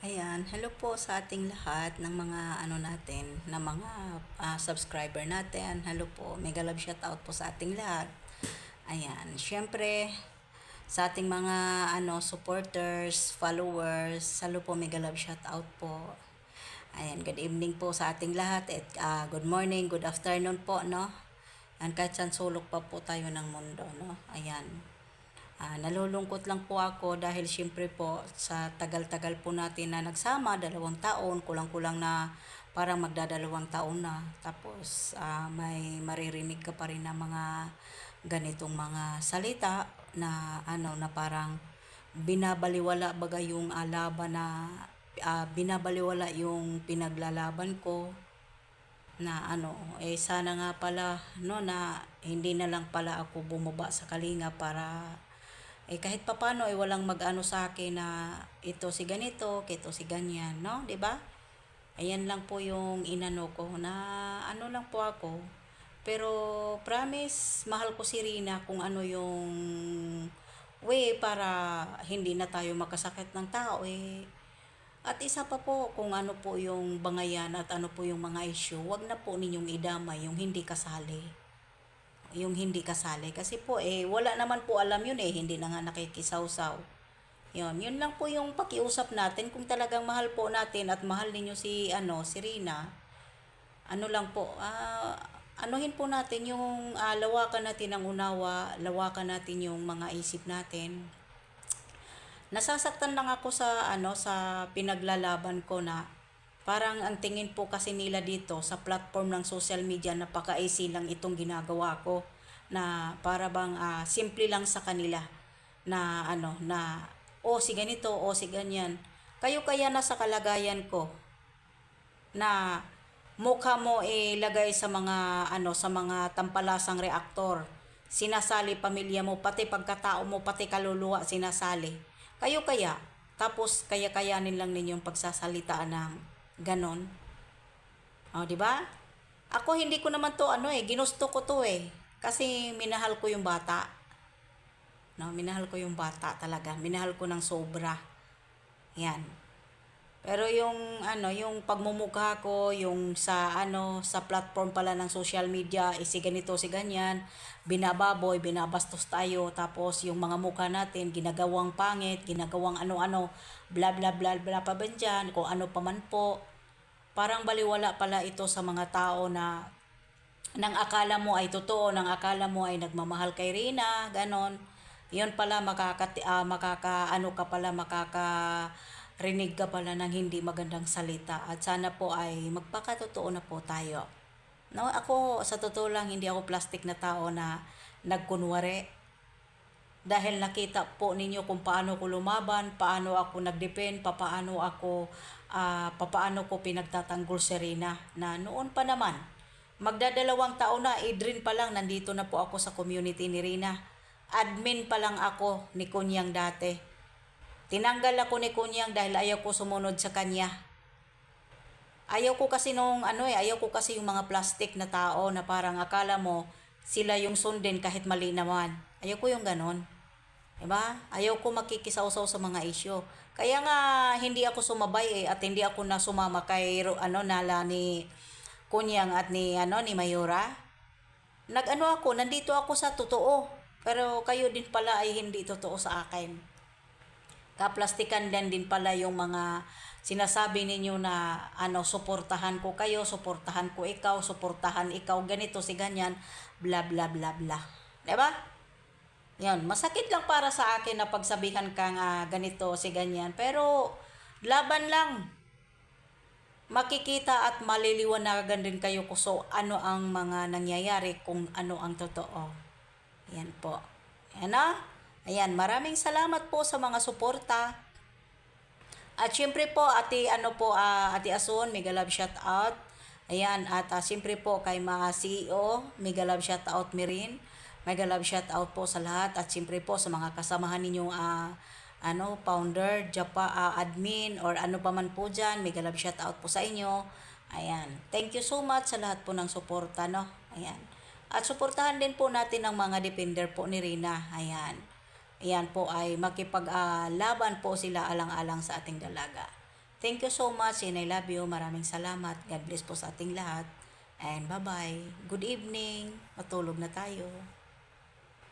Ayan, hello po sa ating lahat ng mga ano natin, na mga subscriber natin. Hello po, mega love shoutout po sa ating lahat. Ayan, syempre sa ating mga supporters, followers, hello po, mega love shoutout po. Ayan, good evening po sa ating lahat at good morning, good afternoon po, no? Ayan, kahit saan sulok pa po tayo ng mundo, no? Ayan. Nalulungkot lang po ako dahil siyempre po sa tagal-tagal po natin na nagsama, 2 taon, kulang-kulang na parang magdadalawang taon na. Tapos may maririnig ka pa rin na mga ganitong mga salita na na parang binabaliwala baga yung laban na binabaliwala yung pinaglalaban ko na sana nga pala no na hindi na lang pala ako bumaba sa kalinga para kahit papano walang mag-ano sa akin na ito si ganito, ito si ganyan, no? 'Di ba? Ayan lang po yung inano ko na ano lang po ako. Pero promise, mahal ko si Rina kung ano yung way para hindi na tayo magkasakit ng tao At isa pa po, kung ano po yung bangayan at ano po yung mga issue, wag na po ninyong idamay yung hindi kasali. Yung hindi kasali. Kasi po, wala naman po alam yun hindi na nga nakikisawsaw. Yun lang po yung pakiusap natin. Kung talagang mahal po natin at mahal ninyo si Rina, ano lang po, anuhin po natin yung lawakan natin ng unawa, lawakan natin yung mga isip natin. Nasasaktan lang ako sa pinaglalaban ko na parang ang tingin po kasi nila dito sa platform ng social media, napaka-easy lang itong ginagawa ko na para bang simple lang sa kanila na si ganito o si ganyan. Kayo kaya na sa kalagayan ko na mukha mo ilagay sa mga sa mga tampalasang reaktor. Sinasali pamilya mo, pati pagkatao mo, pati kaluluwa sinasali. Kayo kaya, tapos kaya-kayanin lang ninyong pagsasalitaan ng ganon. O, di ba? Ako hindi ko naman to ginusto ko to kasi minahal ko yung bata. No, minahal ko yung bata talaga. Minahal ko ng sobra. Yan. Pero yung pagmumukha ko, yung sa platform pala ng social media, si ganito, si ganyan, binababoy, binabastos tayo, tapos yung mga mukha natin, ginagawang pangit, ginagawang ano-ano, bla bla bla bla pa ba dyan, kung ano pa man po. Parang baliwala pala ito sa mga tao na nang akala mo ay totoo, nang akala mo ay nagmamahal kay Rina, ganon. Yun pala makakarinig ka pala ng hindi magandang salita at sana po ay magpakatotoo na po tayo. No, ako sa totoo lang hindi ako plastic na tao na nagkunwari dahil nakita po ninyo kung paano ko lumaban, paano ako nagdepend, papaano ko pinagtatanggol si Rina na noon pa naman. Magdadalawang taon na, Idrin pa lang, nandito na po ako sa community ni Rina. Admin pa lang ako ni Kunyang dati. Tinanggal ako ni Kunyang dahil ayaw ko sumunod sa kanya. Ayaw ko kasi ayaw ko kasi yung mga plastic na tao na parang akala mo sila yung sundin kahit mali naman. Ayaw ko yung ganon. Diba? Ayaw ko makikisawsaw sa mga isyo. Kaya nga hindi ako sumabay at hindi ako na sumama kay nala ni Kunyang at ni Mayura. Nandito ako sa totoo. Pero kayo din pala ay hindi totoo sa akin. Kaplastikan din pala yung mga sinasabi ninyo na suportahan ko kayo, suportahan ko ikaw, suportahan ikaw, ganito si ganyan, bla bla bla bla. 'Di ba? Yan, masakit lang para sa akin na pagsabihan kang ganito si ganyan, pero laban lang. Makikita at maliliwanagan din kayo kung ano ang mga nangyayari, kung ano ang totoo. Yan po. Yan na. Ayan, maraming salamat po sa mga suporta. At syempre po, Ate Asun, mega love shout out. Ayan, at syempre po kay mga CEO, mega love shout out mi rin. Mega love shout out po sa lahat at syempre po sa mga kasamahan ninyong founder, admin or ano pa man po dyan, mega love shout out po sa inyo. Ayan, thank you so much sa lahat po ng suporta, no? Ayan. At suportahan din po natin ang mga defender po ni Rina. Ayan. Ayan po ay makipaglaban po sila alang-alang sa ating dalaga. Thank you so much and I love you. Maraming salamat. God bless po sa ating lahat. And bye-bye. Good evening. Matulog na tayo.